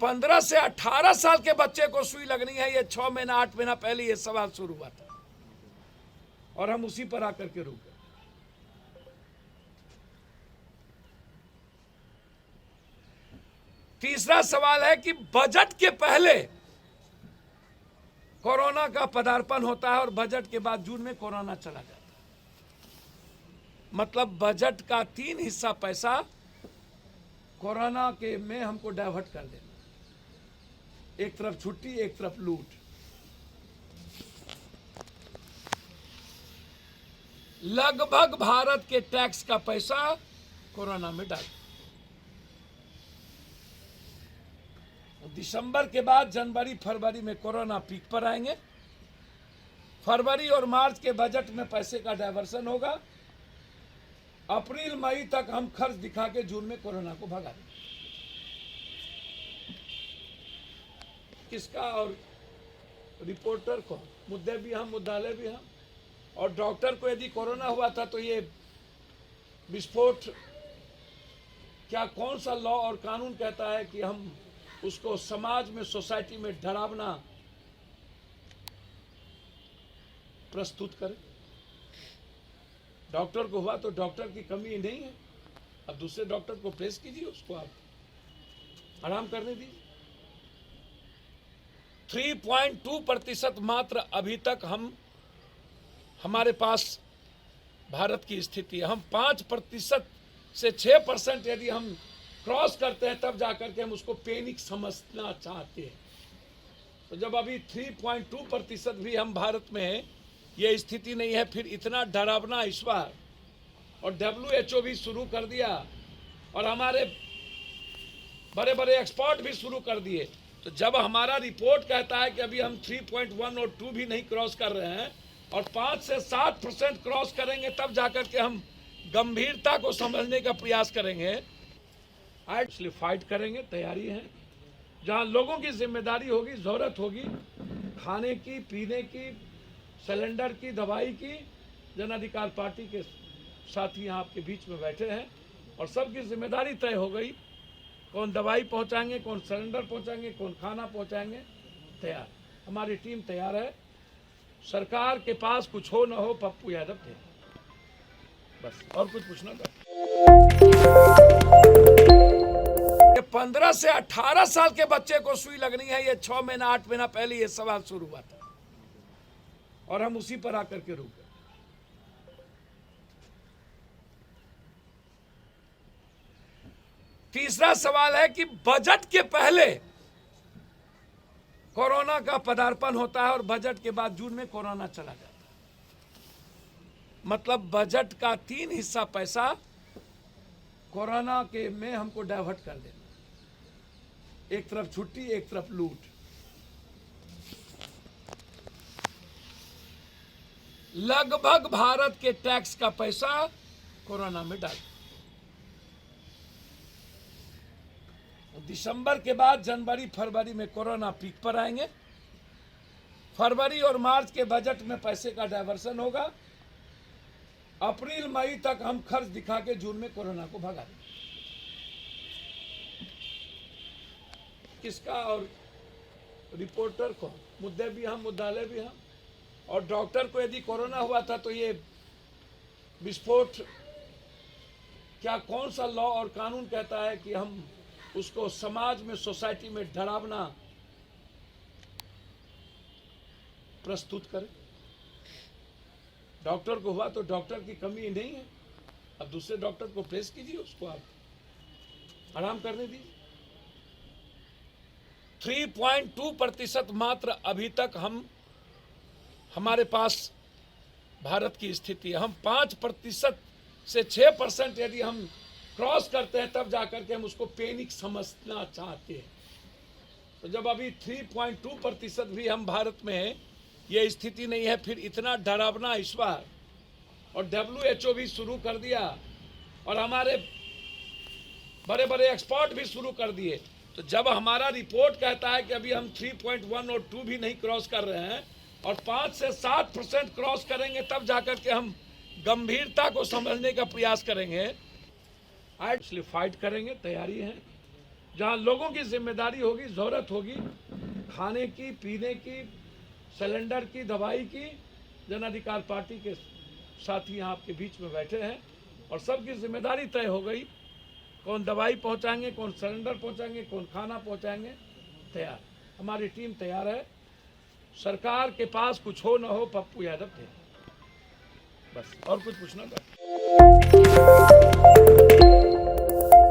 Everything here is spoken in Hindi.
15 से 18 साल के बच्चे को सुई लगनी है, ये 6 महीना 8 महीना पहले ये सवाल शुरू हुआ था और हम उसी पर आकर के रुक गए। तीसरा सवाल है कि बजट के पहले कोरोना का पदार्पण होता है और बजट के बाद जून में कोरोना चला जाता है। मतलब बजट का 3 हिस्सा पैसा कोरोना के में हमको डाइवर्ट कर देना, एक तरफ छुट्टी एक तरफ लूट। लगभग भारत के टैक्स का पैसा कोरोना में डाल। दिसंबर के बाद जनवरी फरवरी में कोरोना पीक पर आएंगे। फरवरी और मार्च के बजट में पैसे का डायवर्सन होगा। अप्रैल मई तक हम खर्च दिखा के जून में कोरोना को भगा देंगे। किसका? और रिपोर्टर को मुद्दे भी हम, मुद्दालय भी हम। और डॉक्टर को यदि कोरोना हुआ था तो ये विस्फोट, क्या कौन सा लॉ और कानून कहता है कि हम उसको समाज में, सोसाइटी में डरावना प्रस्तुत करें? डॉक्टर को हुआ तो डॉक्टर की कमी नहीं है, अब दूसरे डॉक्टर को प्रेस कीजिए, उसको आप आराम करने दीजिए। 3.2% मात्र अभी तक हमारे पास भारत की स्थिति है। हम 5% से 6% यदि हम क्रॉस करते हैं तब जाकर के हम उसको पैनिक समझना चाहते हैं। तो जब अभी 3.2% भी हम भारत में ये स्थिति नहीं है, फिर इतना डरावना इस बार, और WHO भी शुरू कर दिया और हमारे बड़े बड़े एक्सपर्ट भी शुरू कर दिए। तो जब हमारा रिपोर्ट कहता है कि अभी हम 3.1 और 2 भी नहीं क्रॉस कर रहे हैं और 5 से 7% क्रॉस करेंगे तब जाकर के हम गंभीरता को समझने का प्रयास करेंगे। इसलिए फाइट करेंगे, तैयारी है। जहां लोगों की जिम्मेदारी होगी, जरूरत होगी खाने की, पीने की, सिलेंडर की, दवाई की, जन अधिकार पार्टी के साथी यहाँ आपके बीच में बैठे हैं और सबकी जिम्मेदारी तय हो गई। कौन दवाई पहुँचाएंगे, कौन सिलेंडर पहुँचाएंगे, कौन खाना पहुँचाएंगे, तैयार। हमारी टीम तैयार है। सरकार के पास कुछ हो न हो, पप्पू यादव थे। बस और कुछ पूछना था? 15 से 18 साल के बच्चे को सुई लगनी है, ये 6 महीना 8 महीना पहले ये सवाल शुरू हुआ था और हम उसी पर आकर के रुक गए। तीसरा सवाल है कि बजट के पहले कोरोना का पदार्पण होता है और बजट के बाद जून में कोरोना चला जाता है। मतलब बजट का 3 हिस्सा पैसा कोरोना के में हमको डाइवर्ट कर देना, एक तरफ छुट्टी एक तरफ लूट। लगभग भारत के टैक्स का पैसा कोरोना में डाल। दिसंबर के बाद जनवरी फरवरी में कोरोना पीक पर आएंगे। फरवरी और मार्च के बजट में पैसे का डायवर्सन होगा। अप्रैल मई तक हम खर्च दिखा के जून में कोरोना को भगा देंगे। किसका? और रिपोर्टर को मुद्दे भी हम, मुद्दालय भी हम। और डॉक्टर को यदि कोरोना हुआ था तो ये विस्फोट, क्या कौन सा लॉ और कानून कहता है कि हम उसको समाज में, सोसाइटी में डरावना प्रस्तुत करें? डॉक्टर को हुआ तो डॉक्टर की कमी नहीं है, अब दूसरे डॉक्टर को प्रेस कीजिए, उसको आप आराम करने दीजिए। 3.2% मात्र अभी तक हमारे पास भारत की स्थिति है। हम 5% से 6% यदि हम क्रॉस करते हैं तब जाकर के हम उसको पैनिक समझना चाहते हैं। तो जब अभी 3.2% भी हम भारत में ये स्थिति नहीं है, फिर इतना डरावना इस बार, और WHO भी शुरू कर दिया और हमारे बड़े बड़े एक्सपर्ट भी शुरू कर दिए। तो जब हमारा रिपोर्ट कहता है कि अभी हम 3.1 और 2 भी नहीं क्रॉस कर रहे हैं और 5 से 7% क्रॉस करेंगे तब जाकर के हम गंभीरता को समझने का प्रयास करेंगे। इसलिए फाइट करेंगे, तैयारी है। जहाँ लोगों की जिम्मेदारी होगी, जरूरत होगी खाने की, पीने की, सिलेंडर की, दवाई की, जन अधिकार पार्टी के साथी यहाँ आपके बीच में बैठे हैं और सबकी जिम्मेदारी तय हो गई। कौन दवाई पहुँचाएंगे, कौन सिलेंडर पहुँचाएंगे, कौन खाना पहुँचाएंगे, तैयार। हमारी टीम तैयार है। सरकार के पास कुछ हो न हो, पप्पू यादव थे। बस और कुछ पूछना था?